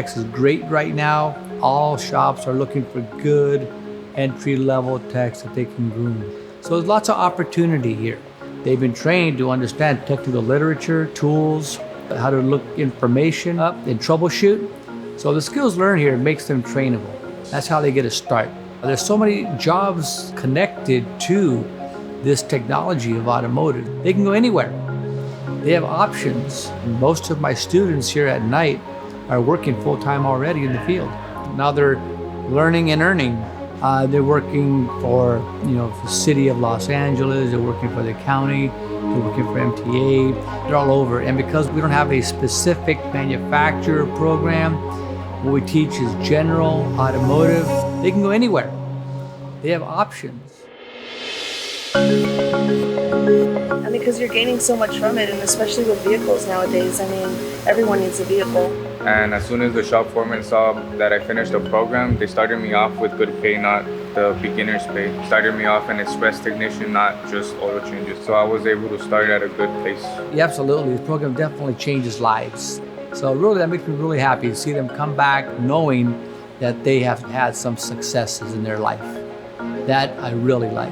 techs is great right now. All shops are looking for good entry-level techs that they can groom. So there's lots of opportunity here. They've been trained to understand technical literature, tools, how to look information up and troubleshoot. So the skills learned here makes them trainable. That's how they get a start. There's so many jobs connected to this technology of automotive. They can go anywhere. They have options. Most of my students here at night are working full-time already in the field. Now they're learning and earning. They're working for, the city of Los Angeles. They're working for the county. They're working for MTA. They're all over. And because we don't have a specific manufacturer program, what we teach is general automotive. They can go anywhere. They have options. Because you're gaining so much from it, and especially with vehicles nowadays. Everyone needs a vehicle. And as soon as the shop foreman saw that I finished the program, they started me off with good pay, not the beginner's pay. Started me off an express technician, not just oil changes. So I was able to start at a good place. Yeah, absolutely. This program definitely changes lives. So really, that makes me really happy to see them come back knowing that they have had some successes in their life. That I really like.